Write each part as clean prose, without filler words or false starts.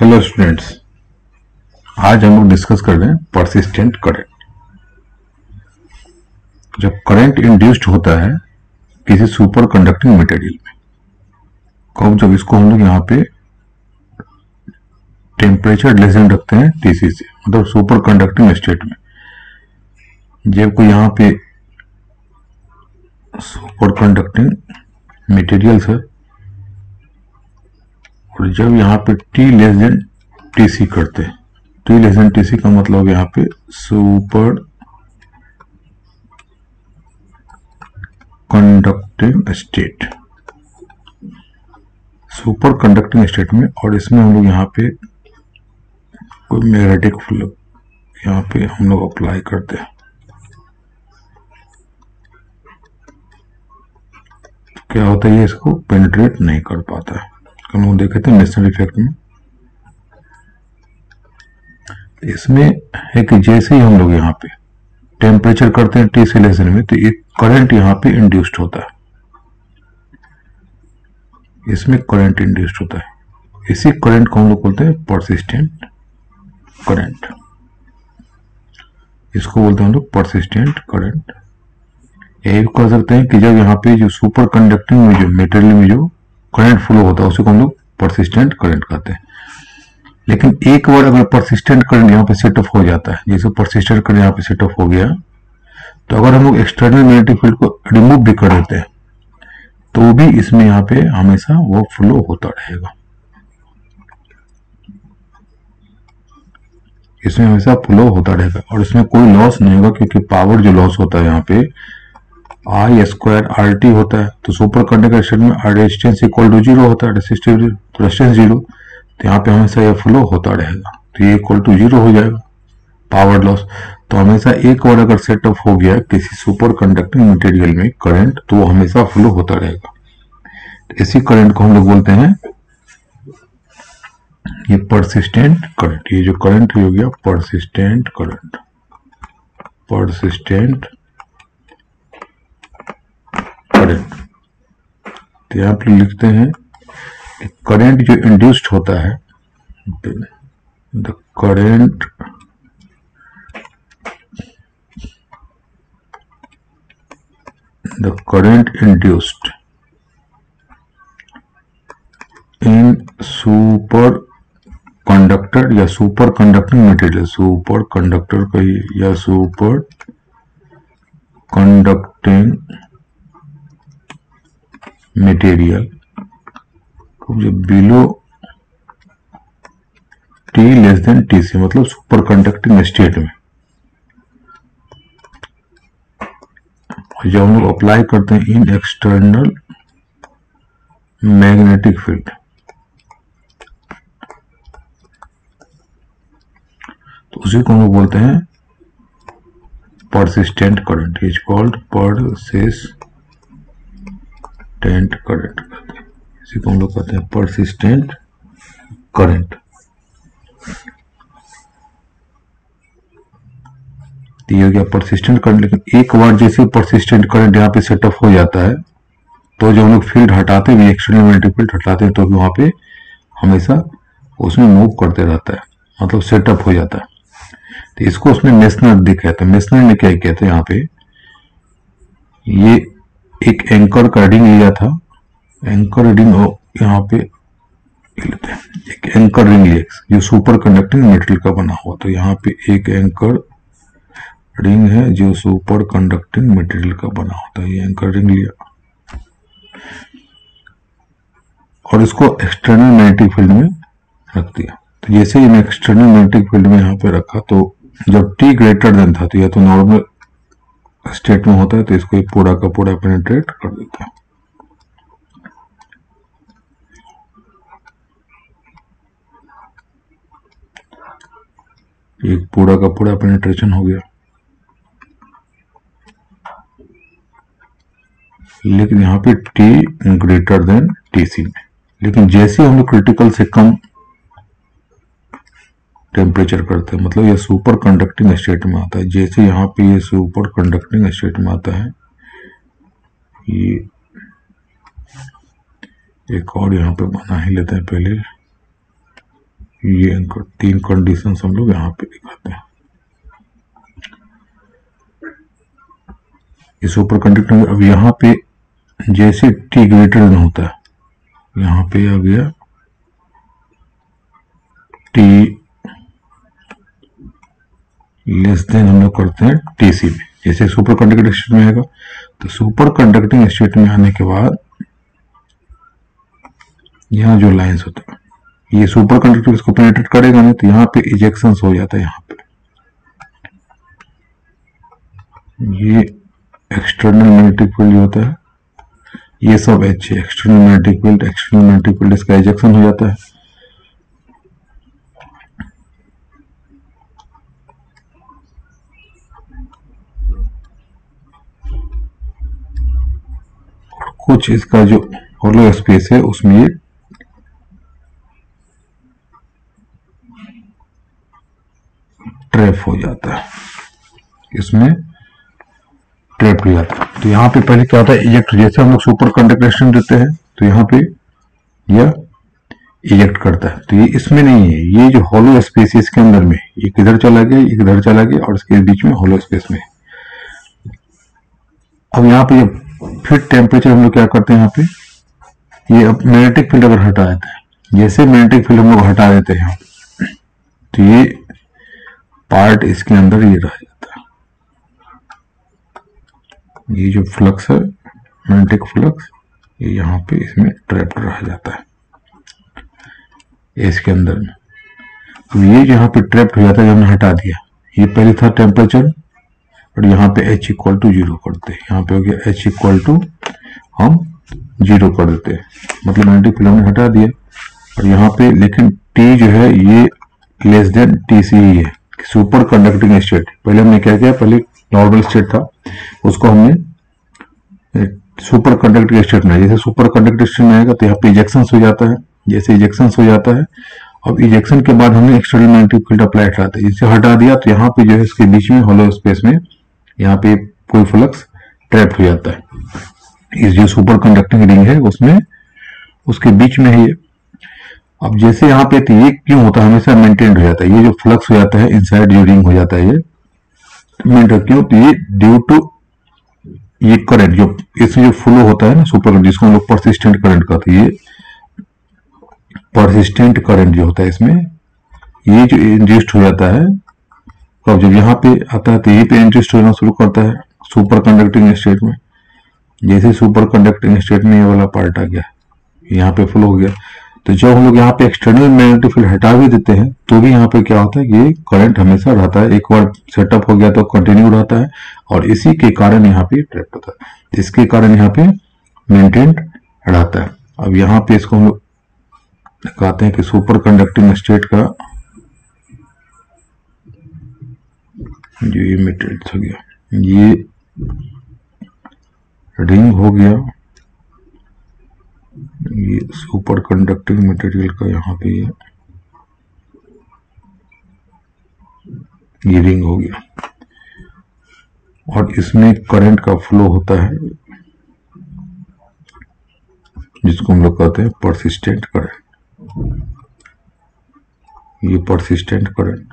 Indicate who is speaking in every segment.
Speaker 1: Hello students, आज हम लोग डिस्कस कर रहे हैं परसिस्टेंट करंट। जब करंट इंड्यूस्ड होता है किसी सुपर कंडक्टिंग मटेरियल में, कब जब इसको हम लोग यहाँ पे टेम्परेचर रिलेशन रखते हैं टीसी से, मतलब सुपर कंडक्टिंग स्टेट में। जब कोई यहाँ पे सुपर कंडक्टिंग मटेरियल्स है और जब यहाँ पे टी लेस देन टीसी करते हैं, टी लेस देन टीसी का मतलब यहाँ पे super conducting state, super conducting state में। और इसमें हम लोग यहाँ पे कोई मैग्नेटिक फ्लो यहाँ पे हम लोग अप्लाई करते हैं, तो क्या होता है, ये इसको पेनिट्रेट नहीं कर पाता है। हम लोग देखे थे मेसन इफेक्ट में। इसमें है कि जैसे ही हम लोग यहाँ पे टेम्परेचर करते हैं टी सेलेशन में, तो एक करंट यहाँ पे इंड्यूस्ड होता है, इसमें करंट इंड्यूस्ड होता है। इसी करंट को हम लोग बोलते हैं परसिस्टेंट करंट। इसको बोलते हैं हम लोग परसिस्टेंट करंट। यही कह सकते हैं कि जब यहाँ पे जो सुपर कंडक्टिंग में जो मटेरियल में जो करंट फ्लो होता है उसी को हम लोग परसिस्टेंट करंट कहते हैं। लेकिन एक बार अगर परसिस्टेंट करंट यहाँ पे सेटअप हो जाता है, जैसे परसिस्टेंट करंट यहाँ पे सेटअप हो गया, तो अगर हम लोग एक्सटर्नल मैग्नेटिक फील्ड को रिमूव भी कर देते हैं तो भी इसमें यहाँ पे हमेशा वो फ्लो होता रहेगा, इसमें हमेशा फ्लो होता रहेगा और इसमें कोई लॉस नहीं होगा, क्योंकि पावर जो लॉस होता है यहाँ पे आई स्क्वायर आर टी होता है। तो सुपर कंडक्टिंग स्टेट में रेजिस्टेंस इक्वल टू जीरो होता है, रेजिस्टेंस जीरो, तो यहाँ पे हमेशा ये फ्लो होता रहेगा, तो ये इक्वल टू जीरो हो जाएगा पावर लॉस। तो हमेशा एक बार अगर सेटअप हो गया किसी सुपर कंडक्टिंग मटेरियल में करंट, तो वो हमेशा फ्लो होता रहेगा। तो इसी करंट को हम लोग बोलते हैं ये परसिस्टेंट करंट। ये जो करंट हो गया परसिस्टेंट करंट, परसिस्टेंट करंट। तो यहाँ पे लिखते हैं करंट जो इंड्यूस्ड होता है, the current induced in superconductor या superconducting material, superconductor का या सुपर कंडक्टिंग मटेरियल जो below T less than T C, मतलब सुपर कंडक्टिंग स्टेट में, जब हम लोग अप्लाई करते हैं इन एक्सटर्नल मैग्नेटिक फील्ड, तो उसी को हम लोग बोलते हैं persistent current. Is called persistent current, इसी को हम लोग कहते हैं परसिस्टेंट करंट। ये हो गया परसिस्टेंट करंट। लेकिन एक बार जैसे परसिस्टेंट करंट यहाँ पे सेटअप हो जाता है, तो जो हम लोग फील्ड हटाते हैं, एक्सटर्नल मैग्नेटिक फील्ड हटाते हैं, तो वहां पे हमेशा उसमें मूव करते रहता है, मतलब सेटअप हो जाता है। तो इसको उसने मेसनर दिखाया था। मेसनर ने क्या किया था, यहाँ पे ये एक एंकर का रीडिंग लिया था, एंकर रीडिंग यहाँ पे लेते हैं, एक एंकर रिंग लिया जो सुपर कंडक्टिंग मटेरियल का बना हुआ। तो यहाँ पे एक एंकर रिंग है जो सुपर कंडक्टिंग मटेरियल का बना होता है, ये एंकर रिंग लिया और इसको एक्सटर्नल मैग्नेटिक फील्ड में रख दिया। तो जैसे ही मैं एक्सटर्नल मैग्नेटिक फील्ड में यहाँ पे रखा, तो जब टी ग्रेटर देन था, तो यह तो नॉर्मल स्टेट में होता है, तो इसको पूरा का पूरा पेनिट्रेट कर देता है। एक पूरा का पूरा पेनिट्रेशन हो गया। लेकिन यहाँ पे टी ग्रेटर देन टीसी में, लेकिन जैसे हम लोग क्रिटिकल से कम टेम्परेचर करते हैं, मतलब ये सुपर कंडक्टिंग स्टेट में आता है। जैसे यहाँ पे ये सुपर कंडक्टिंग स्टेट में आता है, ये एक और यहाँ पे बना ही लेते हैं पहले। ये इनको 3 कंडीशन हम लोग यहाँ पे दिखाते हैं। ये सुपर कंडक्टिंग अब यहाँ पे जैसे टी ग्रेटर देन होता है, यहाँ पे आ गया टी लेस देन हम लोग करते हैं टीसी में, जैसे सुपर कंडक्टिंग स्टेट में आएगा। तो सुपर कंडक्टिंग स्टेट में आने के बाद यहाँ जो लाइंस होता है, ये सुपर कंडक्टिंग इसको पेनिट्रेट करेगा नहीं, तो यहाँ पे इजेक्शन हो जाता है। यहाँ पे ये एक्सटर्नल मैग्नेटिक फील्ड होता है, ये सब एच है, external magnetic field, external magnetic field इसका इजेक्शन हो जाता है। और कुछ इसका जो होलो स्पेस है उसमें ये ट्रैप हो जाता है, इसमें ट्रैप हो जाता है। तो यहाँ पे पहले क्या होता है, इजेक्ट, जैसे हम लोग सुपर कंडक्टेशन देते हैं तो यहाँ पे यह इजेक्ट करता है। तो ये इसमें नहीं है, ये जो होलो स्पेस है इसके अंदर में, ये किधर चला गया, ये किधर चला गया, और इसके बीच में होलो स्पेस में। अब यहाँ पे फिर टेम्परेचर हम लोग क्या करते हैं, यहाँ पे ये अब मैग्नेटिक फील्ड अगर हटा देते हैं, जैसे मैग्नेटिक फील्ड हम लोग हटा देते हैं तो ये पार्ट इसके अंदर ये रह जाता है। ये जो फ्लक्स है मैग्नेटिक फ्लक्स, ये यहाँ पे इसमें ट्रैप्ड रह जाता है इसके अंदर में। तो ये यहाँ पे ट्रैप्ड हो जाता है, जब हमने हटा दिया। ये पहले था टेम्परेचर, और यहाँ पे h इक्वल टू 0 करते हैं, यहाँ पे हो गया h इक्वल टू हम 0 कर देते हैं, मतलब मैग्नेटिक फील्ड हमने हटा दिया। और यहाँ पे लेकिन T जो है ये लेस देन TC ही है, सुपर कंडक्टिंग स्टेट। पहले हमने क्या किया, पहले नॉर्मल स्टेट था, उसको हमने सुपर कंडक्टिंग स्टेट में, जैसे सुपर कंडक्टिंग स्टेट में आएगा तो यहाँ पे इजेक्शन हो जाता है। जैसे इजेक्शन हो जाता है, अब इजेक्शन के बाद हमने एक्सटर्नल मैग्नेटिक फील्ड अप्लाई कराते हैं, इसे हटा दिया तो यहाँ पे जो है इसके बीच में होलो स्पेस में यहाँ पे कोई फ्लक्स ट्रैप हो जाता है। इस जो सुपर कंडक्टिंग रिंग है उसमें, उसके बीच में है ये। अब जैसे यहाँ पे तो ये क्यों होता है, हमेशा मेंटेन हो जाता है, ये जो फ्लक्स हो जाता है इनसाइड जो रिंग हो जाता है ये मेंटेन क्यों, तो ये ड्यू टू ये करंट जो इसमें जो फ्लो होता है ना सुपर, जिसको हम लोग परसिस्टेंट करंट कहते हैं, ये परसिस्टेंट करंट जो होता है इसमें ये जो इंजेक्ट हो जाता है, कब जब यहाँ पे आता है तो ये पे इंजेक्ट होना शुरू करता है सुपर कंडक्टिंग स्टेट में। जैसे सुपर कंडक्टिंग स्टेट में ये वाला पार्ट आ गया, यहाँ पे फ्लो हो गया, तो जब हम लोग यहाँ पे एक्सटर्नल मैग्नेटिक फील्ड हटा भी देते हैं तो भी यहाँ पे क्या होता है, ये करंट हमेशा रहता है, एक बार सेटअप हो गया तो कंटिन्यू रहता है, और इसी के कारण यहाँ पे ट्रैप होता है, इसके कारण यहाँ पे मेंटेन रहता है। अब यहाँ पे इसको हम लोग कहते हैं कि सुपर कंडक्टिंग स्टेट का जो ये मटेरियल हो गया, ये रिंग हो गया, ये सुपर कंडक्टिंग मटेरियल का यहाँ पे ये रिंग हो गया, और इसमें करंट का फ्लो होता है जिसको हम लोग कहते हैं परसिस्टेंट करंट। ये परसिस्टेंट करंट,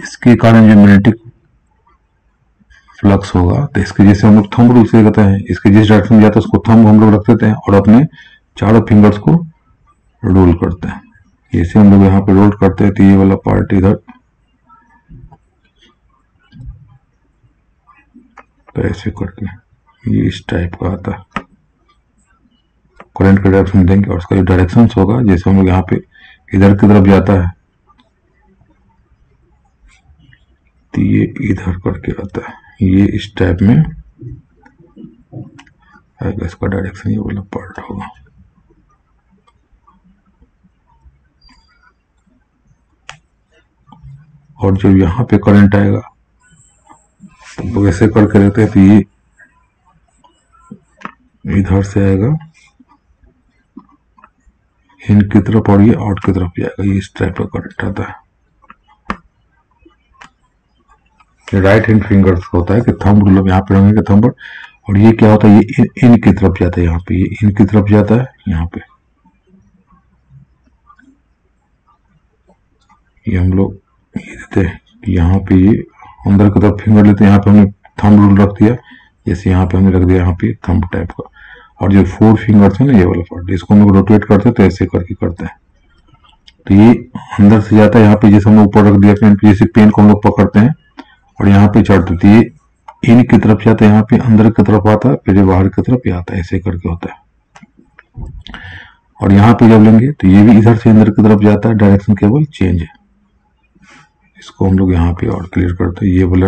Speaker 1: इसके कारण जो मैग्नेटिक फ्लक्स होगा, तो इसके जैसे हम लोग थंब रूल से कहते हैं, इसके जिस डायरेक्शन में जाता है उसको थंब हम लोग रख देते हैं और अपने चारों फिंगर्स को रोल करते हैं। जैसे हम लोग यहाँ पे रोल करते हैं तो ये वाला पार्ट इधर तो ऐसे करके ये इस टाइप का आता है, करंट का डायरेक्शन देंगे, और उसका जो डायरेक्शन होगा, जैसे हम लोग यहाँ पे इधर की तरफ जाता है तो ये इधर करके आता है, ये इस टाइप में आएगा, इसका डायरेक्शन ये वाला पार्ट होगा। और जब यहाँ पे करंट आएगा तो वैसे करके रहते हैं तो ये इधर से आएगा इन की तरफ और ये आउट की तरफ जाएगा, ये इस टाइप का करंट आता है। राइट हैंड फिंगर्स होता है कि थंब रूल यहाँ पे रखेंगे थंब, और ये क्या होता है, ये इन की तरफ जाता है, यहाँ पे ये इन की तरफ जाता है यहाँ पे, ये हम लोग ये देते हैं कि यहाँ पे ये अंदर की तरफ फिंगर लेते हैं, यहाँ पे हमने थंब रूल रख दिया, जैसे यहाँ पे हमने रख दिया यहाँ पे थंब टाइप का, और जो 4 फिंगर्स है ना ये वाला पार्ट, इसको हम लोग रोटेट करते हैं तो ऐसे करके करते हैं, तो ये अंदर से जाता है यहाँ पे, जैसे हमने ऊपर रख दिया पेन पे, जैसे पेन को हम लोग पकड़ते हैं और यहाँ पे चढ़ते, तो ये इन की तरफ जाता है, यहाँ पे अंदर की तरफ आता है, फिर बाहर की तरफ आता है, ऐसे करके होता है। और यहाँ पे जब लेंगे तो ये भी इधर से अंदर की तरफ जाता है, डायरेक्शन केवल चेंज है। इसको हम लोग यहाँ पे और क्लियर करते हैं, ये वाला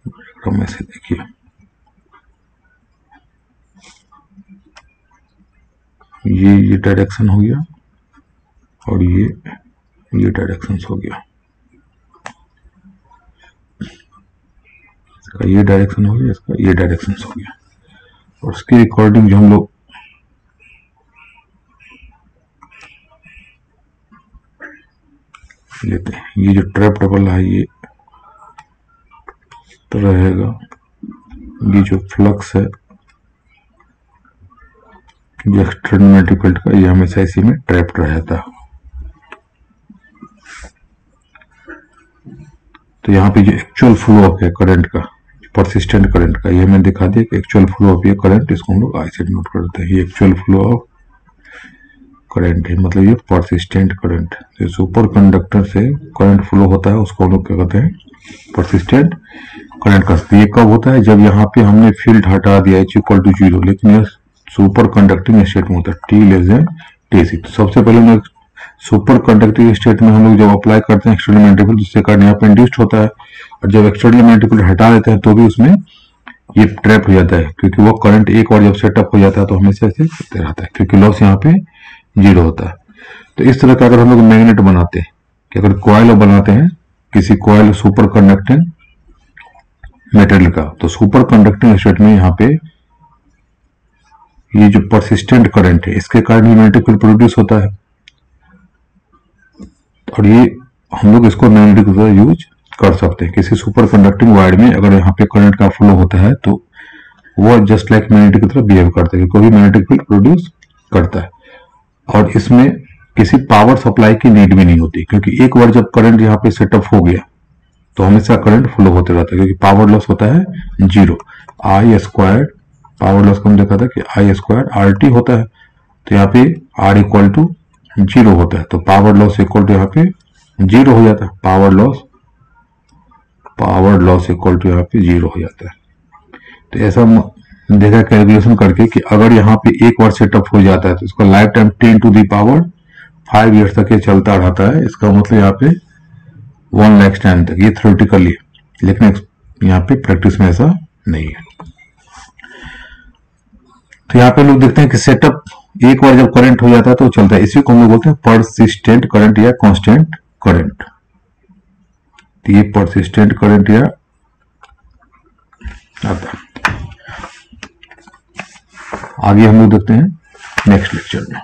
Speaker 1: डायग्राम ऐसे देखिए, ये डायरेक्शन हो गया और ये डायरेक्शन हो गया, इसका ये डायरेक्शन हो गया, इसका ये डायरेक्शन हो गया। और उसकी अकॉर्डिंग जो हम लोग लेते हैं, ये जो ट्रैप डबल है ये तो रहेगा, ये जो फ्लक्स है जो एक्सटर्नल मैग्नेटिक फील्ड का, ये हमेशा इसी में ट्रैप्ड रहता है। तो यहाँ पे जो एक्चुअल फ्लो ऑफ है करंट का, परसिस्टेंट करंट का, ये हमें दिखा दिया कि एक्चुअल फ्लो ऑफ ये करंट, इसको हम लोग आई से नोट करते हैं, ये एक्चुअल फ्लो ऑफ करंट है, मतलब ये परसिस्टेंट करंट, जो सुपर कंडक्टर से करंट फ्लो होता है उसको हम लोग क्या कहते हैं, परसिस्टेंट करंट का। ये कब होता है, जब यहाँ पे हमने फील्ड हटा दिया h इक्वल टू 0, लेकिन यह सुपर कंडक्टिंग स्टेट में होता है, t लेस देन t6। तो सबसे पहले हम लोग सुपर कंडक्टिंग स्टेट में हम लोग जब अप्लाई करते हैं एक्सटर्नल मैग्नेटिक फील्ड, जिससे करंट यहाँ पे इंड्यूस्ड होता है, और जब एक्सटर्नल मैग्नेटिक फील्ड हटा देते हैं तो भी उसमें ये ट्रैप हो जाता है, क्योंकि वो करंट एक बार जब सेटअप हो जाता है तो हमेशा ऐसे चलते रहता है, क्योंकि लॉस यहाँ पे 0 होता है। तो इस तरह का अगर हम लोग मैग्नेट बनाते हैं, कि अगर कॉइल बनाते हैं किसी कॉइल सुपर कंडक्टिंग मेटेरियल का, तो सुपर कंडक्टिंग स्टेट में यहाँ पे ये जो परसिस्टेंट करंट है इसके कारण मैग्नेटिक फील्ड प्रोड्यूस होता है, और ये हम लोग इसको मैग्नेटिक फील्ड यूज कर सकते हैं। किसी सुपर कंडक्टिंग वायर में अगर यहाँ पे करंट का फ्लो होता है तो वो जस्ट लाइक मैग्नेटिक की तरह बिहेव करता है, कोई भी मैग्नेटिक फील्ड प्रोड्यूस करता है। और इसमें किसी पावर सप्लाई की नीड भी नहीं होती, क्योंकि एक बार जब करंट यहाँ पे सेटअप हो गया तो हमेशा करंट फ्लो होते रहता है, क्योंकि पावर लॉस होता है 0, आई स्क्वायर, पावर लॉस को हम देखा था कि आई स्क्वायर RT होता है, तो यहाँ पे R इक्वल टू 0 होता है, तो पावर लॉस इक्वल टू यहाँ पे 0 हो जाता है, पावर लॉस इक्वल टू यहाँ पे 0 हो जाता है। तो ऐसा देखा कैलकुलेशन करके कि अगर यहाँ पे एक बार सेटअप हो जाता है तो इसका lifetime 10 to the power 5 years तक ये चलता रहता है। इसका मतलब यहाँ पे 1 लाख टाइम तक, ये थ्योरेटिकली, लेकिन यहाँ पे प्रैक्टिस में ऐसा नहीं है। तो यहाँ पे लोग देखते हैं कि सेटअप एक बार जब करंट हो जाता है तो चलता है, इसी को हम लोग बोलते हैं परसिस्टेंट करंट या कांस्टेंट करंट। तो ये परसिस्टेंट करंट या आता है। आगे हम लोग देखते हैं नेक्स्ट लेक्चर में।